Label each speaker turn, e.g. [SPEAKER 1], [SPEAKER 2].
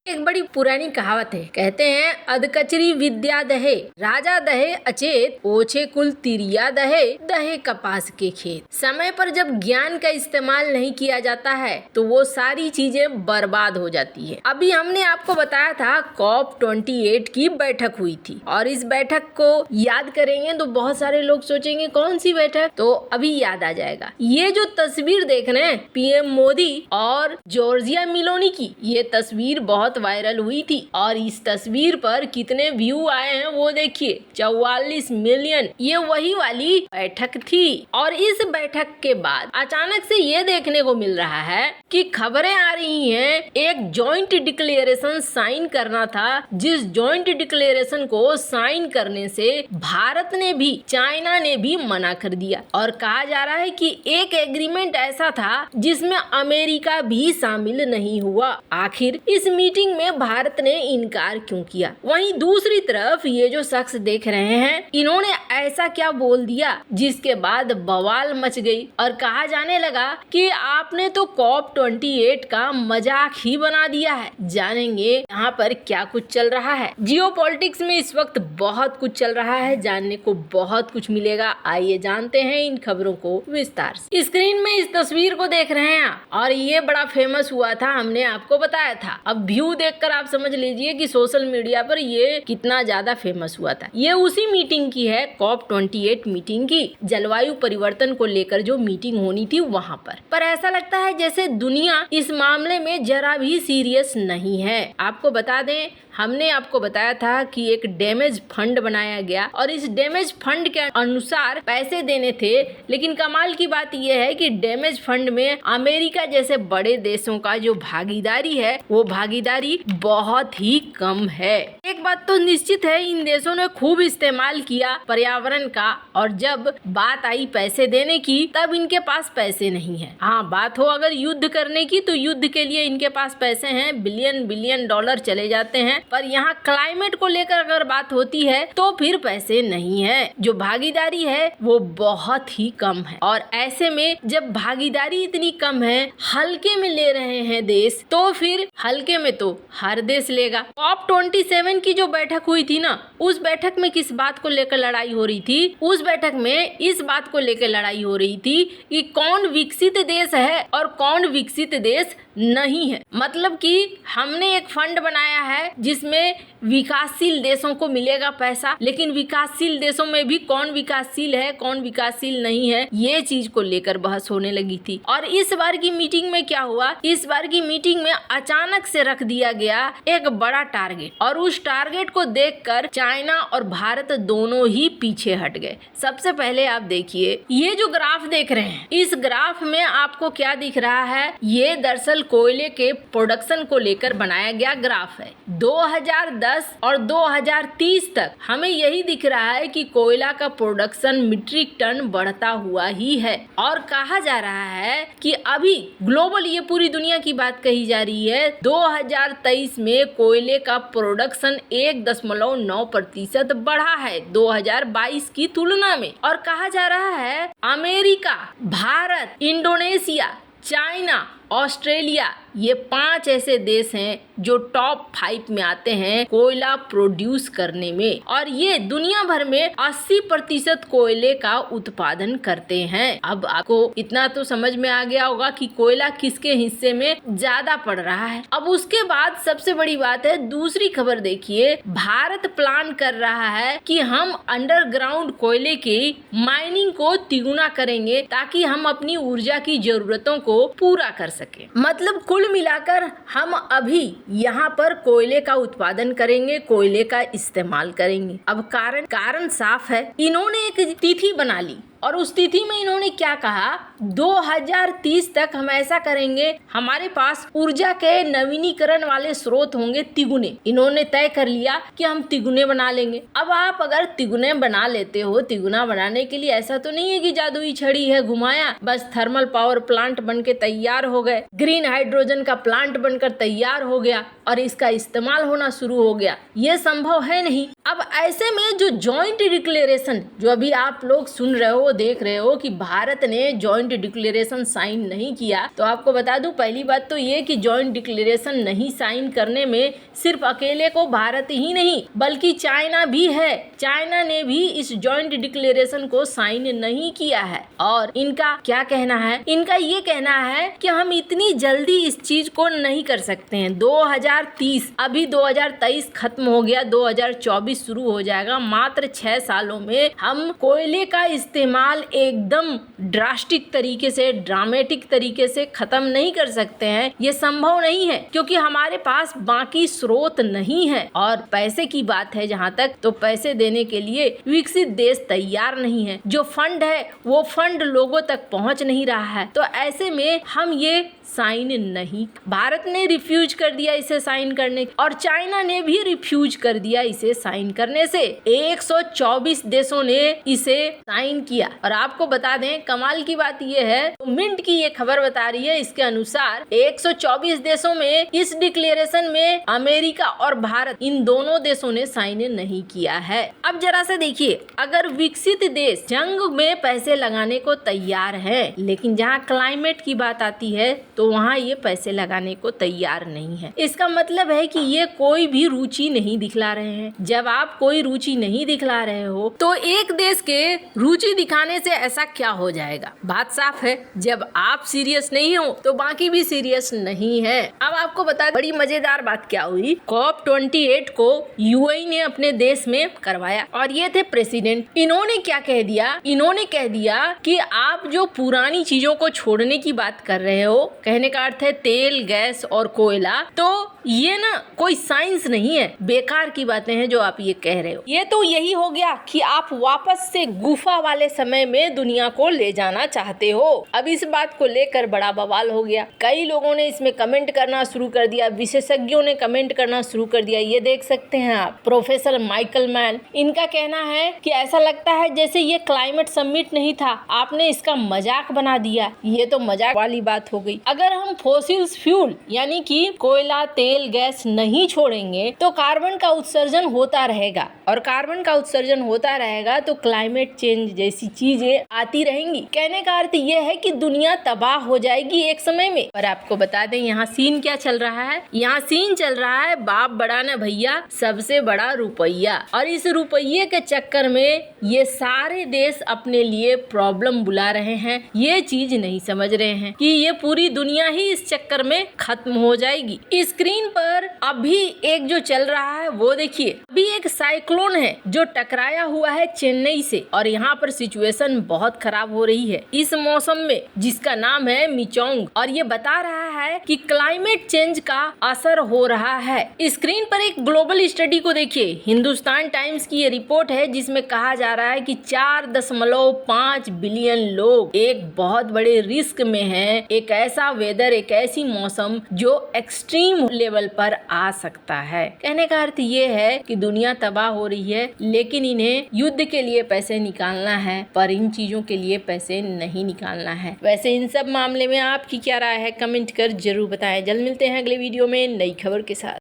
[SPEAKER 1] एक बड़ी पुरानी कहावत है, कहते हैं अधकचरी विद्या दहे, राजा दहे अचेत, ओछे कुल तिरिया दहे, दहे कपास के खेत। समय पर जब ज्ञान का इस्तेमाल नहीं किया जाता है तो वो सारी चीजें बर्बाद हो जाती है। अभी हमने आपको बताया था COP28 की बैठक हुई थी और इस बैठक को याद करेंगे तो बहुत सारे लोग सोचेंगे कौन सी बैठक, तो अभी याद आ जाएगा। ये जो तस्वीर देख रहे हैं PM मोदी और जॉर्जिया मेलोनी की, ये तस्वीर बहुत वायरल हुई थी और इस तस्वीर पर कितने व्यू आए हैं वो देखिए, 44 मिलियन। ये वही वाली बैठक थी और इस बैठक के बाद अचानक से ये देखने को मिल रहा है कि खबरें आ रही हैं एक जॉइंट डिक्लेरेशन साइन करना था, जिस जॉइंट डिक्लेरेशन को साइन करने से भारत ने भी चाइना ने भी मना कर दिया और कहा जा रहा है कि एक एग्रीमेंट ऐसा था जिसमें अमेरिका भी शामिल नहीं हुआ। आखिर इस मीटिंग में भारत ने इनकार क्यों किया? वहीं दूसरी तरफ ये जो शख्स देख रहे हैं, इन्होंने ऐसा क्या बोल दिया जिसके बाद बवाल मच गई और कहा जाने लगा कि आपने तो COP28 का मजाक ही बना दिया है। जानेंगे यहाँ पर क्या कुछ चल रहा है। जियोपॉलिटिक्स में इस वक्त बहुत कुछ चल रहा है, जानने को बहुत कुछ मिलेगा। आइए जानते हैं इन खबरों को विस्तार से। स्क्रीन में इस तस्वीर को देख रहे हैं और ये बड़ा फेमस हुआ था, हमने आपको बताया था। अब व्यू देखकर आप समझ लीजिए कि सोशल मीडिया पर ये कितना ज्यादा फेमस हुआ था। ये उसी मीटिंग की है, COP28 मीटिंग की, जलवायु परिवर्तन को लेकर जो मीटिंग होनी थी वहाँ पर ऐसा लगता है जैसे दुनिया इस मामले में जरा भी सीरियस नहीं है। आपको बता दें, हमने आपको बताया था कि एक डैमेज फंड बनाया गया और इस डैमेज फंड के अनुसार पैसे देने थे, लेकिन कमाल की बात यह है कि डैमेज फंड में अमेरिका जैसे बड़े देशों का जो भागीदारी है वो भागीदारी बहुत ही कम है। एक बात तो निश्चित है, इन देशों ने खूब इस्तेमाल किया पर्यावरण का और जब बात आई पैसे देने की तब इनके पास पैसे नहीं है। हाँ, बात हो अगर युद्ध करने की तो युद्ध के लिए इनके पास पैसे हैं, बिलियन डॉलर चले जाते हैं, पर यहाँ क्लाइमेट को लेकर अगर बात होती है तो फिर पैसे नहीं है। जो भागीदारी है वो बहुत ही कम है और ऐसे में जब भागीदारी इतनी कम है, हल्के में ले रहे हैं देश, तो फिर हल्के में तो हर देश लेगा। COP27 की जो बैठक हुई थी ना, उस बैठक में किस बात को लेकर लड़ाई हो रही थी? उस बैठक में इस बात को लेकर लड़ाई हो रही थी कि कौन विकसित देश है और कौन विकसित देश नहीं है। मतलब कि हमने एक फंड बनाया है जिसमें विकासशील देशों को मिलेगा पैसा, लेकिन विकासशील देशों में भी कौन विकासशील है कौन विकासशील नहीं है, ये चीज को लेकर बहस होने लगी थी। और इस बार की मीटिंग में क्या हुआ? इस बार की मीटिंग में अचानक से रख दिया गया एक बड़ा टारगेट और उस टारगेट को देखकर चाइना और भारत दोनों ही पीछे हट गए। सबसे पहले आप देखिए, ये जो ग्राफ देख रहे हैं, इस ग्राफ में आपको क्या दिख रहा है? ये दरअसल कोयले के प्रोडक्शन को लेकर बनाया गया ग्राफ है। 2010 और 2030 तक हमें यही दिख रहा है कि कोयला का प्रोडक्शन मीट्रिक टन बढ़ता हुआ ही है और कहा जा रहा है कि अभी ग्लोबल, ये पूरी दुनिया की बात कही जा रही है, 2023 में कोयले का प्रोडक्शन 1.9% बढ़ा है 2022 की तुलना में। और कहा जा रहा है America, Bharat, Indonesia, China, Australia, ये 5 ऐसे देश हैं जो टॉप 5 में आते हैं कोयला प्रोड्यूस करने में और ये दुनिया भर में 80% कोयले का उत्पादन करते हैं। अब आपको इतना तो समझ में आ गया होगा कि कोयला किसके हिस्से में ज्यादा पड़ रहा है। अब उसके बाद सबसे बड़ी बात है, दूसरी खबर देखिए, भारत प्लान कर रहा है कि हम अंडरग्राउंड कोयले की माइनिंग को तिगुना करेंगे ताकि हम अपनी ऊर्जा की जरूरतों को पूरा कर सके। मतलब कुल मिलाकर हम अभी यहाँ पर कोयले का उत्पादन करेंगे, कोयले का इस्तेमाल करेंगे। अब कारण साफ है, इन्होंने एक तिथि बना ली और उस तिथि में इन्होंने क्या कहा, 2030 तक हम ऐसा करेंगे, हमारे पास ऊर्जा के नवीनीकरण वाले स्रोत होंगे तिगुने। इन्होंने तय कर लिया कि हम तिगुने बना लेंगे। अब आप अगर तिगुने बना लेते हो, तिगुना बनाने के लिए ऐसा तो नहीं है कि जादुई छड़ी है घुमाया, बस थर्मल पावर प्लांट बन के तैयार हो गए, ग्रीन हाइड्रोजन का प्लांट बनकर तैयार हो गया और इसका इस्तेमाल होना शुरू हो गया। ये संभव है नहीं। अब ऐसे में जो जॉइंट डिक्लेरेशन जो अभी आप लोग सुन रहे हो, देख रहे हो कि भारत ने जॉइंट डिक्लेरेशन साइन नहीं किया, तो आपको बता दूं पहली बात तो ये कि जॉइंट डिक्लेरेशन नहीं साइन करने में सिर्फ अकेले को भारत ही नहीं बल्कि चाइना भी है। चाइना ने भी इस जॉइंट डिक्लेरेशन को साइन नहीं किया है और इनका क्या कहना है, इनका ये कहना है कि हम इतनी जल्दी इस चीज को नहीं कर सकते हैं। 2030 अभी 2023 खत्म हो गया, 2024 शुरू हो जाएगा। मात्र 6 सालों में हम कोयले का इस्तेमाल एकदम ड्रास्टिक तरीके से, ड्रामेटिक तरीके से खत्म नहीं कर सकते हैं। ये संभव नहीं है क्योंकि हमारे पास बाकी स्रोत नहीं है। और पैसे की बात है जहाँ तक, तो पैसे देने के लिए विकसित देश तैयार नहीं है। जो फंड है वो फंड लोगों तक पहुँच नहीं रहा है। तो ऐसे में हम ये साइन नहीं, भारत ने रिफ्यूज कर दिया इसे साइन करने और चाइना ने भी रिफ्यूज कर दिया इसे साइन करने से 124 देशों ने इसे साइन किया। और आपको बता दें कमाल की बात यह है, तो मिंट की ये खबर बता रही है, इसके अनुसार 124 देशों में इस डिक्लेरेशन में अमेरिका और भारत इन दोनों देशों ने साइन नहीं किया है। अब जरा से देखिए, अगर विकसित देश जंग में पैसे लगाने को तैयार है लेकिन जहाँ क्लाइमेट की बात आती है तो वहाँ ये पैसे लगाने को तैयार नहीं है, इसका मतलब है कि ये कोई भी रुचि नहीं दिखला रहे हैं। जब आप कोई रुचि नहीं दिखला रहे हो तो एक देश के रुचि दिखाने से ऐसा क्या हो जाएगा? बात साफ है, जब आप सीरियस नहीं हो तो बाकी भी सीरियस नहीं है। अब आपको बता, बड़ी मजेदार बात क्या हुई, COP28 को यूएई ने अपने देश में करवाया और ये थे प्रेसिडेंट। इन्होंने क्या कह दिया, इन्होंने कह दिया कि आप जो पुरानी चीजों को छोड़ने की बात कर रहे हो, कहने का अर्थ है तेल, गैस और कोयला, तो ये ना कोई साइंस नहीं है, बेकार की बातें हैं जो आप ये कह रहे हो। ये तो यही हो गया कि आप वापस से गुफा वाले समय में दुनिया को ले जाना चाहते हो। अब इस बात को लेकर बड़ा बवाल हो गया, कई लोगों ने इसमें कमेंट करना शुरू कर दिया, विशेषज्ञों ने कमेंट करना शुरू कर दिया। ये देख सकते हैं आप, प्रोफेसर माइकल मैन, इनका कहना है कि ऐसा लगता है जैसे ये क्लाइमेट समिट नहीं था, आपने इसका मजाक बना दिया। ये तो मजाक वाली बात हो गई। अगर हम फॉसिल्स फ्यूल यानी कि कोयला, तेल, गैस नहीं छोड़ेंगे तो कार्बन का उत्सर्जन होता रहेगा और कार्बन का उत्सर्जन होता रहेगा तो क्लाइमेट चेंज जैसी चीजें आती रहेंगी। कहने का अर्थ ये है कि दुनिया तबाह हो जाएगी एक समय में। और आपको बता दें यहाँ सीन क्या चल रहा है, यहाँ सीन चल रहा है बाप बड़ा न भैया, सबसे बड़ा रुपया। और इस रुपये के चक्कर में ये सारे देश अपने लिए प्रॉब्लम बुला रहे हैं। ये चीज नहीं समझ रहे हैं कि ये पूरी दुनिया ही इस चक्कर में खत्म हो जाएगी। स्क्रीन पर अभी एक जो चल रहा है वो देखिए, अभी एक साइक्लोन है जो टकराया हुआ है चेन्नई से और यहाँ पर सिचुएशन बहुत खराब हो रही है इस मौसम में, जिसका नाम है मिचोंग। और ये बता रहा है कि क्लाइमेट चेंज का असर हो रहा है। स्क्रीन पर एक ग्लोबल स्टडी को देखिए, हिंदुस्तान टाइम्स की ये रिपोर्ट है जिसमें कहा जा रहा है कि 4.5 बिलियन लोग एक बहुत बड़े रिस्क में हैं। एक ऐसा वेदर, एक ऐसी मौसम जो एक्सट्रीम लेवल पर आ सकता है। कहने का अर्थ ये है कि दुनिया तबाह हो रही है लेकिन इन्हें युद्ध के लिए पैसे निकालना है, पर इन चीजों के लिए पैसे नहीं निकालना है। वैसे इन सब मामले में आपकी क्या राय है, कमेंट कर जरूर बताएं। जल्द मिलते हैं अगले वीडियो में नई खबर के साथ।